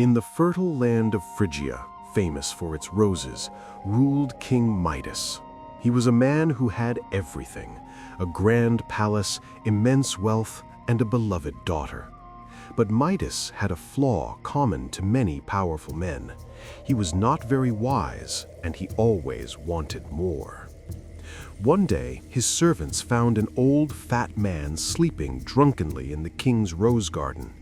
In the fertile land of Phrygia, famous for its roses, ruled King Midas. He was a man who had everything: a grand palace, immense wealth, and a beloved daughter. But Midas had a flaw common to many powerful men. He was not very wise, and he always wanted more. One day, his servants found an old fat man sleeping drunkenly in the king's rose garden.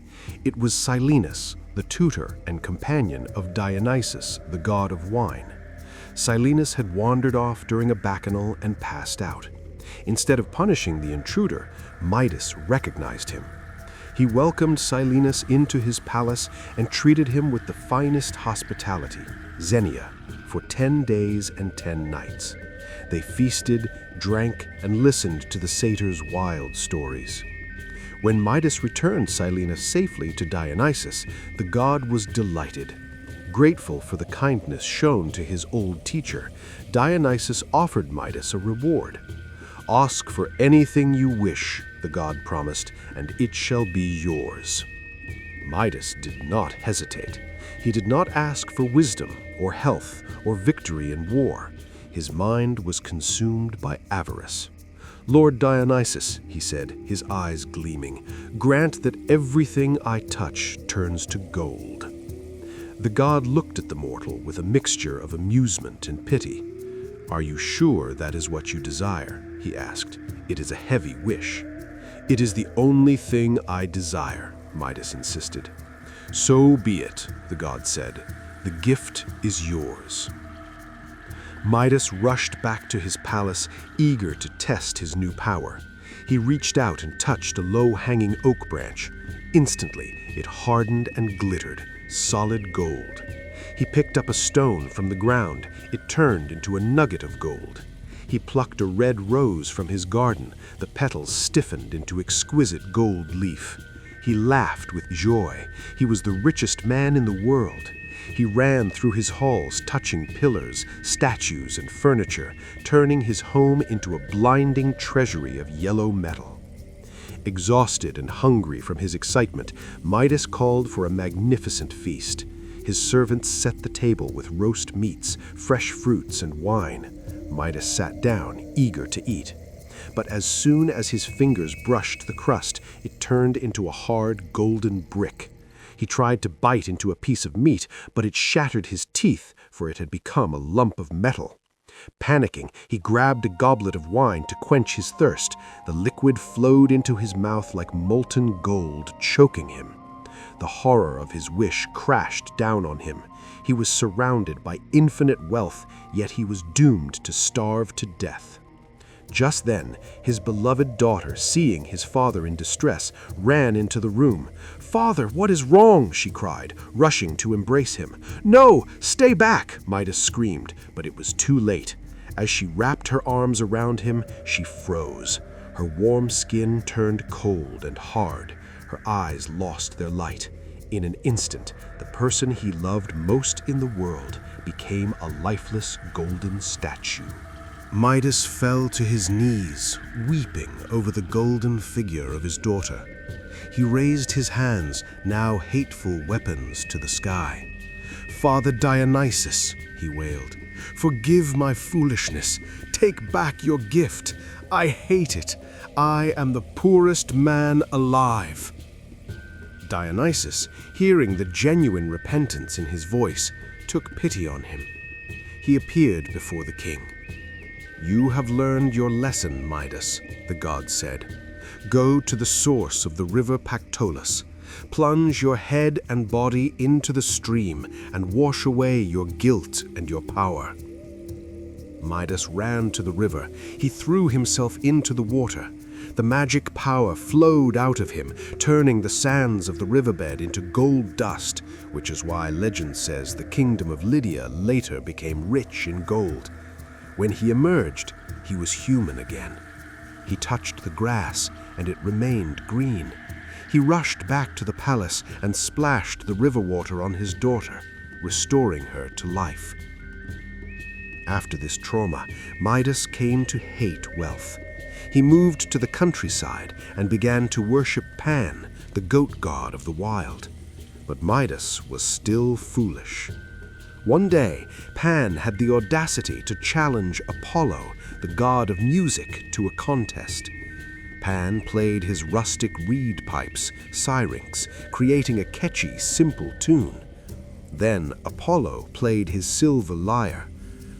It was Silenus, the tutor and companion of Dionysus, the god of wine. Silenus had wandered off during a bacchanal and passed out. Instead of punishing the intruder, Midas recognized him. He welcomed Silenus into his palace and treated him with the finest hospitality, xenia, for 10 days and 10 nights. They feasted, drank, and listened to the satyr's wild stories. When Midas returned Silenus safely to Dionysus, the god was delighted. Grateful for the kindness shown to his old teacher, Dionysus offered Midas a reward. "Ask for anything you wish," the god promised, "and it shall be yours." Midas did not hesitate. He did not ask for wisdom or health or victory in war. His mind was consumed by avarice. "Lord Dionysus," he said, his eyes gleaming, "grant that everything I touch turns to gold." The god looked at the mortal with a mixture of amusement and pity. "Are you sure that is what you desire?" he asked. "It is a heavy wish." "It is the only thing I desire," Midas insisted. "So be it," the god said. "The gift is yours." Midas rushed back to his palace, eager to test his new power. He reached out and touched a low-hanging oak branch. Instantly, it hardened and glittered, solid gold. He picked up a stone from the ground. It turned into a nugget of gold. He plucked a red rose from his garden. The petals stiffened into exquisite gold leaf. He laughed with joy. He was the richest man in the world. He ran through his halls, touching pillars, statues, and furniture, turning his home into a blinding treasury of yellow metal. Exhausted and hungry from his excitement, Midas called for a magnificent feast. His servants set the table with roast meats, fresh fruits, and wine. Midas sat down, eager to eat. But as soon as his fingers brushed the crust, it turned into a hard, golden brick. He tried to bite into a piece of meat, but it shattered his teeth, for it had become a lump of metal. Panicking, he grabbed a goblet of wine to quench his thirst. The liquid flowed into his mouth like molten gold, choking him. The horror of his wish crashed down on him. He was surrounded by infinite wealth, yet he was doomed to starve to death. Just then, his beloved daughter, seeing his father in distress, ran into the room. "Father, what is wrong?" she cried, rushing to embrace him. "No, stay back!" Midas screamed, but it was too late. As she wrapped her arms around him, she froze. Her warm skin turned cold and hard. Her eyes lost their light. In an instant, the person he loved most in the world became a lifeless golden statue. Midas fell to his knees, weeping over the golden figure of his daughter. He raised his hands, now hateful weapons, to the sky. "Father Dionysus," he wailed, "forgive my foolishness. Take back your gift. I hate it. I am the poorest man alive." Dionysus, hearing the genuine repentance in his voice, took pity on him. He appeared before the king. "You have learned your lesson, Midas," the god said. "Go to the source of the River Pactolus. Plunge your head and body into the stream and wash away your guilt and your power." Midas ran to the river. He threw himself into the water. The magic power flowed out of him, turning the sands of the riverbed into gold dust, which is why legend says the kingdom of Lydia later became rich in gold. When he emerged, he was human again. He touched the grass, and it remained green. He rushed back to the palace and splashed the river water on his daughter, restoring her to life. After this trauma, Midas came to hate wealth. He moved to the countryside and began to worship Pan, the goat god of the wild. But Midas was still foolish. One day, Pan had the audacity to challenge Apollo, the god of music, to a contest. Pan played his rustic reed pipes, syrinx, creating a catchy, simple tune. Then Apollo played his silver lyre.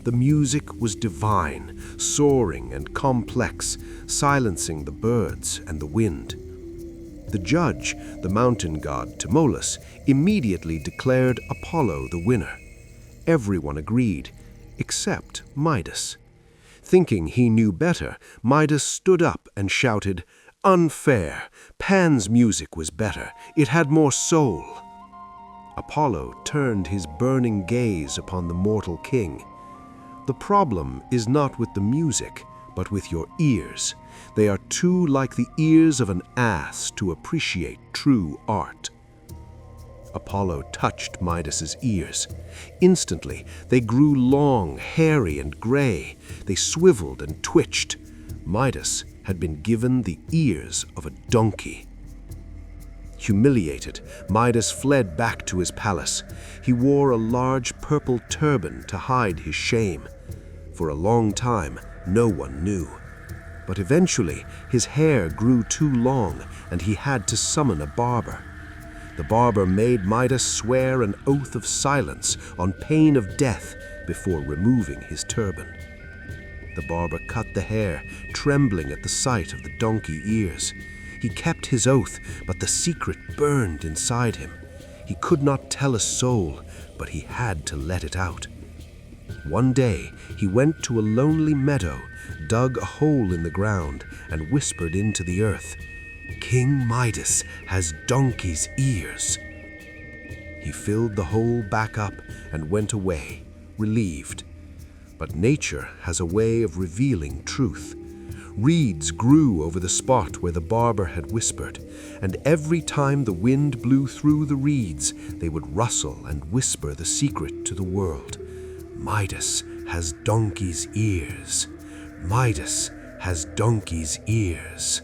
The music was divine, soaring and complex, silencing the birds and the wind. The judge, the mountain god Tmolus, immediately declared Apollo the winner. Everyone agreed, except Midas. Thinking he knew better, Midas stood up and shouted, "Unfair! Pan's music was better. It had more soul." Apollo turned his burning gaze upon the mortal king. "The problem is not with the music, but with your ears. They are too like the ears of an ass to appreciate true art." Apollo touched Midas's ears. Instantly, they grew long, hairy, and gray. They swiveled and twitched. Midas had been given the ears of a donkey. Humiliated, Midas fled back to his palace. He wore a large purple turban to hide his shame. For a long time, no one knew. But eventually, his hair grew too long, and he had to summon a barber. The barber made Midas swear an oath of silence on pain of death before removing his turban. The barber cut the hair, trembling at the sight of the donkey ears. He kept his oath, but the secret burned inside him. He could not tell a soul, but he had to let it out. One day, he went to a lonely meadow, dug a hole in the ground, and whispered into the earth, "King Midas has donkey's ears." He filled the hole back up and went away, relieved. But nature has a way of revealing truth. Reeds grew over the spot where the barber had whispered, and every time the wind blew through the reeds, they would rustle and whisper the secret to the world. Midas has donkey's ears. Midas has donkey's ears.